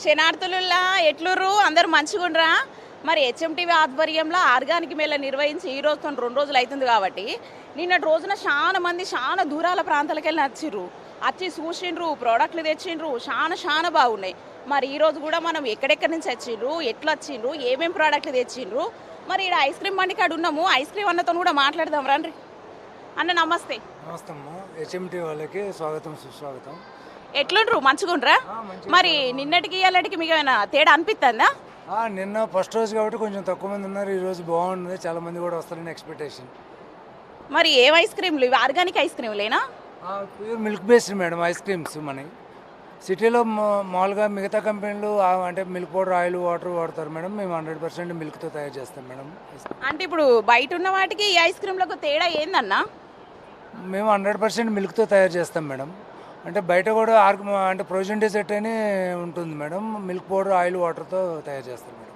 శనార్థులులా ఎట్లుర్రు అందరూ మంచిగుండ్రా. మరి హెచ్ఎంటీవీ ఆధ్వర్యంలో ఆర్గానిక్ మేళ నిర్వహించి ఈ రోజుతో 2 రోజులు అవుతుంది కాబట్టి నిన్నటి రోజున చాలా మంది చాలా దూరాల ప్రాంతాలకు వెళ్ళి వచ్చిర్రు, వచ్చి చూసిండ్రు, ప్రోడక్ట్లు తెచ్చిండ్రు, చాలా బాగున్నాయి. మరి ఈ రోజు కూడా మనం ఎక్కడెక్కడి నుంచి వచ్చిండ్రు, ఎట్లా వచ్చిండ్రు, ఏమేమి ప్రోడక్ట్లు తెచ్చిండ్రు, మరి ఇక్కడ ఐస్ క్రీమ్ బండి కాడ ఉన్నాము. ఐస్ క్రీమ్ అన్నతో కూడా మాట్లాడదాం రండి. అన్న నమస్తే. నమస్తే అమ్మ. హెచ్ఎంటీ వాళ్ళకి స్వాగతం సుస్వాగతం. ఎట్లుండ్రు మంచిగుండ్రా? మరి నిన్నటికి ఇవాళకి మీకు ఏమైనా తేడా అనిపిస్తుందా? నిన్న ఫస్ట్ రోజు కాబట్టి కొంచెం తక్కువ మంది ఉన్నారు, ఈ రోజు బాగుంది, చాలా మంది కూడా వస్తారని ఎక్స్పెక్టేషన్. మరి ఏం ఐస్ క్రీమ్లు ఇవి? ఆర్గానిక్ ఐస్ క్రీమ్లేనా? Pure milk based madam ice creams. మనకి సిటీలో మామూలుగా మిగతా కంపెనీలు అంటే మిల్క్ పౌడర్, ఆయిల్, వాటర్ వాడతారు మేడం. మేము 100% మిల్క్తో తయారు చేస్తాం మేడం. అంటే ఇప్పుడు బయట ఉన్న వాటికి ఈ ఐస్ క్రీమ్లకు తేడా ఏందన్నా? మేము 100% మిల్క్తో తయారు చేస్తాం మేడం. అంటే బయట కూడా అంటే ప్రొవిజన్ డెజర్ట్ అని ఉంటుంది మేడం, మిల్క్ పౌడర్, ఆయిల్, వాటర్తో తయారు చేస్తాం మేడం.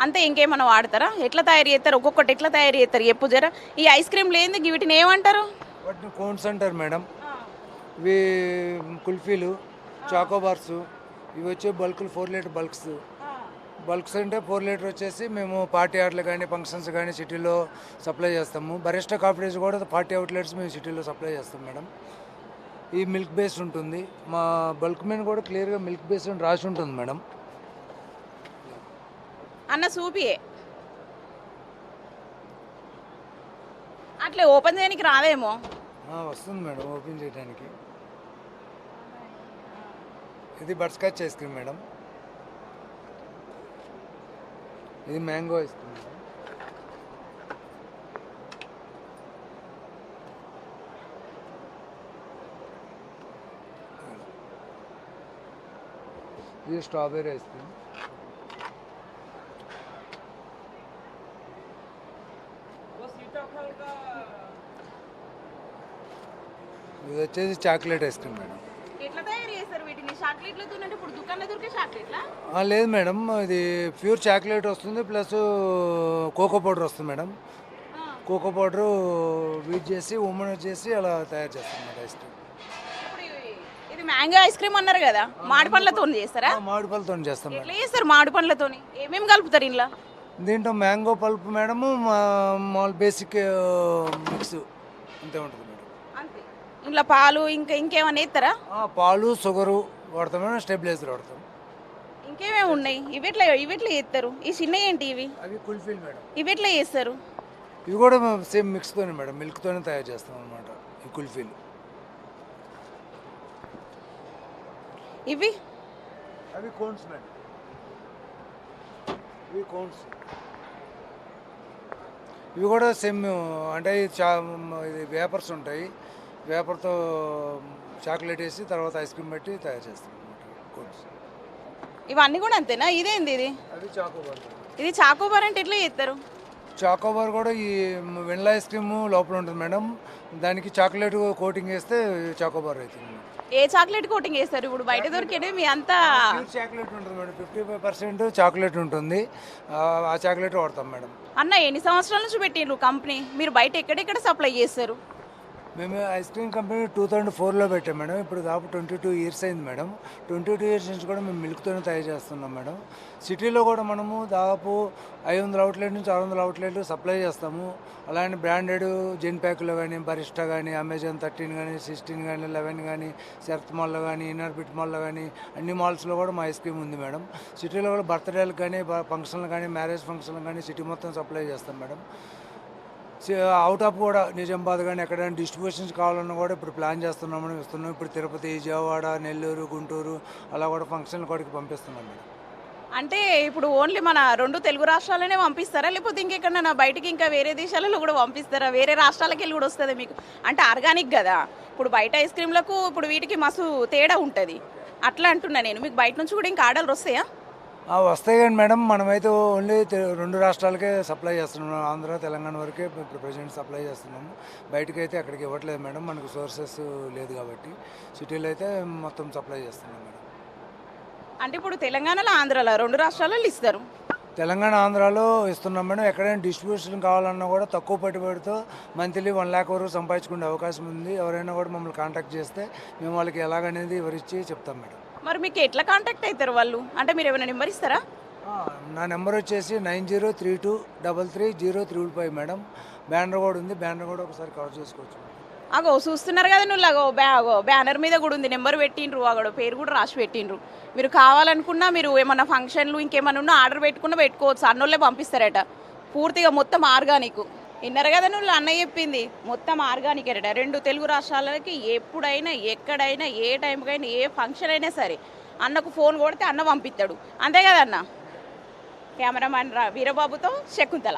అంతే, ఇంకేమన్నా వాడతారా? ఎట్లా తయారు చేస్తారు? ఒక్కొక్కటి ఎట్లా తయారు చేస్తారు చెప్పు జరా. ఈ ఐస్ క్రీమ్ లేని వీటిని ఏమంటారు? వాటిని కోన్స్ అంటారు మేడం. ఇవి కుల్ఫీలు, చాకోబార్స్, ఇవి వచ్చే బల్కులు 4 లీటర్ బల్క్స్ అంటే 4 లీటర్ వచ్చేసి మేము పార్టీ ఆర్ట్లు కానీ ఫంక్షన్స్ కానీ సిటీలో సప్లై చేస్తాము. బరిస్టా కాఫీస్ కూడా 40 అవుట్లెట్స్ మేము సిటీలో సప్లై చేస్తాం మేడం. ఈ మిల్క్ బేస్ ఉంటుంది. మా బల్క్ మీద కూడా క్లియర్గా మిల్క్ బేస్ అని రాసి ఉంటుంది మేడం. అన్న సూపియే అట్లే ఓపెన్ చేయడానికి రాదేమో? వస్తుంది మేడం ఓపెన్ చేయడానికి. ఇది butter scotch ice cream madam. ఇది మ్యాంగో ఐస్ క్రీమ్ మేడం. ఇది స్ట్రాబెర్రీ ఐస్ క్రీమ్. ఇది వచ్చేసి చాక్లెట్ ఐస్ క్రీమ్ మేడం. ఎట్లా తయారు చేస్తారు వీటిని? చాక్లెట్లతో అంటే ఇప్పుడు దుకాణంలో దొరికే చాక్లెట్లా? లేదు మేడం, ఇది ప్యూర్ చాక్లెట్ వస్తుంది, ప్లస్ కోకో పౌడర్ వస్తుంది మేడం. కోకో పౌడరు వీట్ చేసి ఉమ్మన్ చేసి అలా తయారు చేస్తాం మేడం ఐస్ క్రీమ్. ఇది మ్యాంగో ఐస్ క్రీమ్ అన్నారు కదా, మామిడి పండ్లతో చేస్తారా? మామిడి పళ్ళతో చేస్తాం. ఎట్లా చేస్తారు మామిడి పండ్లతో? ఏమేమి కలుపుతారు ఇంట్లో? దీంట్లో మ్యాంగో పల్ప్ మేడము, మామూలు బేసిక్ మిక్స్ అంతే ఉంటుంది మేడం. అంతే. ఇంట్లో పాలు ఇంకేమైనా వేస్తారా? పాలు, షుగరు వాడతాం మేడం, స్టెబిలైజర్ వాడతాం. ఇంకేమేమి ఉన్నాయి? ఇవి ఎట్లా చేస్తారు? ఈ చిన్న ఏంటి ఇవి? అవి కుల్ఫీలు మేడం. ఇవి ఎట్లా చేస్తారు? ఇవి కూడా సేమ్ మిక్స్తోనే మేడం, మిల్క్తోనే తయారు చేస్తాం అనమాట ఈ కుల్ఫీలు. ఇవి అవి కోన్స్ మేడం. ఇవి కోన్స్. ఇవి కూడా సేమ్ అంటే ఇది వేపర్స్ ఉంటాయి, వేపర్తో చాక్లెట్ వేసి తర్వాత ఐస్ క్రీమ్ పెట్టి తయారు చేస్తాం అనమాట కోన్స్. ఇవన్నీ కూడా అంతేనా? ఇదేంది ఇది? అది చాకోబార్. ఇది చాకోబార్ అంటే ఎట్లా చేస్తారు? చాకోబార్ కూడా ఈ వెనిలా ఐస్ క్రీమ్ లోపల ఉంటుంది మేడం, దానికి చాక్లెట్ కోటింగ్ వేస్తే చాకోబార్ అవుతుంది. ఏ చాక్లెట్ కోటింగ్ వేస్తారు? ఇప్పుడు బయట దొరికేది మీ అంతా చాక్లెట్ ఉంటుంది మేడం, 55% చాక్లెట్ ఉంటుంది, ఆ చాక్లెట్ వాడతాం మేడం. అన్న ఎన్ని సంవత్సరాల నుంచి పెట్టిండ్రు కంపెనీ? మీరు బయట ఎక్కడెక్కడ సప్లై చేస్తారు? మేము ఐస్ క్రీమ్ కంపెనీ 2004లో పెట్టాం మేడం. ఇప్పుడు దాదాపు 22 ఇయర్స్ అయింది మేడం. 22 ఇయర్స్ నుంచి కూడా మేము మిల్క్తోనే తయారు చేస్తున్నాం మేడం. సిటీలో కూడా మనము దాదాపు 500 అవుట్లెట్ నుంచి 600 అవుట్లెట్లు సప్లై చేస్తాము. అలానే బ్రాండెడ్ జెన్ ప్యాక్లో కానీ, బరిస్టా కానీ, అమెజాన్ 13 కానీ, 16 కానీ, 11 కానీ, శరత్ మాల్లో కానీ, ఇన్నర్ బిట్ మాల్లో కానీ, అన్ని మాల్స్లో కూడా మా ఐస్ క్రీమ్ ఉంది మేడం. సిటీలో కూడా బర్త్డేలకు కానీ, ఫంక్షన్లు కానీ, మ్యారేజ్ ఫంక్షన్లు కానీ సిటీ మొత్తం సప్లై చేస్తాం మేడం. అవుట్ ఆఫ్ కూడా నిజామాబాద్ కానీ ఎక్కడైనా డిస్ట్రిబ్యూషన్స్ కావాలన్నా కూడా ఇప్పుడు ప్లాన్ చేస్తున్నామని ఇస్తున్నాం. ఇప్పుడు తిరుపతి, విజయవాడ, నెల్లూరు, గుంటూరు అలా కూడా ఫంక్షన్ కాడికి పంపిస్తున్నాం మేడం. అంటే ఇప్పుడు ఓన్లీ మన 2 తెలుగు రాష్ట్రాలనే పంపిస్తారా, లేకపోతే ఇంకెక్కడన్నా బయటికి ఇంకా వేరే దేశాలలో కూడా పంపిస్తారా? వేరే రాష్ట్రాలకి వెళ్ళి కూడా వస్తుంది మీకు? అంటే ఆర్గానిక్ కదా, ఇప్పుడు బయట ఐస్ క్రీమ్లకు ఇప్పుడు వీటికి మస్తు తేడా ఉంటుంది, అట్లా అంటున్నా నేను. మీకు బయట నుంచి కూడా ఇంకా ఆర్డర్లు వస్తాయా? వస్తాయి కానీ మేడం, మనమైతే ఓన్లీ 2 రాష్ట్రాలకే సప్లై చేస్తున్నాం. ఆంధ్ర, తెలంగాణ వరకే ఇప్పుడు ప్రజెంట్ సప్లై చేస్తున్నాము. బయటకు అయితే అక్కడికి ఇవ్వట్లేదు మేడం, మనకు సోర్సెస్ లేదు కాబట్టి. సిటీలో అయితే మొత్తం సప్లై చేస్తున్నాం మేడం. అంటే ఇప్పుడు తెలంగాణలో, ఆంధ్రాలో 2 రాష్ట్రాలలో ఇస్తారు? తెలంగాణ, ఆంధ్రాలో ఇస్తున్నాం మేడం. ఎక్కడైనా డిస్ట్రిబ్యూషన్ కావాలన్నా కూడా తక్కువ పెట్టుబడితో మంత్లీ 1 lakh వరకు సంపాదించుకునే అవకాశం ఉంది. ఎవరైనా కూడా మమ్మల్ని కాంటాక్ట్ చేస్తే మేము వాళ్ళకి ఎలాగనేది వివరించి చెప్తాం మేడం. మరి మీకు ఎట్లా కాంటాక్ట్ అవుతారు వాళ్ళు? అంటే మీరు ఏమైనా నెంబర్ ఇస్తారా? నా నెంబర్ వచ్చేసి 9032330355 మేడం. బ్యానర్ కూడా ఉంది, బ్యానర్ కూడా ఒకసారి కవర్ చేసుకోవచ్చు. అగో చూస్తున్నారు కదా నువ్వు, అగో బ్యానర్ మీద కూడా ఉంది, నెంబర్ పెట్టిండ్రు, అగో పేరు కూడా రాసి పెట్టిండ్రు. మీరు కావాలనుకున్నా, మీరు ఏమన్నా ఫంక్షన్లు ఇంకేమన్నా ఉన్నా ఆర్డర్ పెట్టుకున్నా పెట్టుకోవచ్చు, అన్నోళ్ళే పంపిస్తారట. పూర్తిగా మొత్తం ఆర్గానిక్. విన్నారు కదా నువ్వు, అన్న చెప్పింది మొత్తం ఆర్గానిక్ అట. 2 తెలుగు రాష్ట్రాలకి ఎప్పుడైనా ఎక్కడైనా ఏ టైంకైనా ఏ ఫంక్షన్ అయినా సరే అన్నకు ఫోన్ కొడితే అన్న పంపిస్తాడు. అంతే కదా అన్న? కెమెరామ్యాన్ వీరబాబుతో శకుంతల.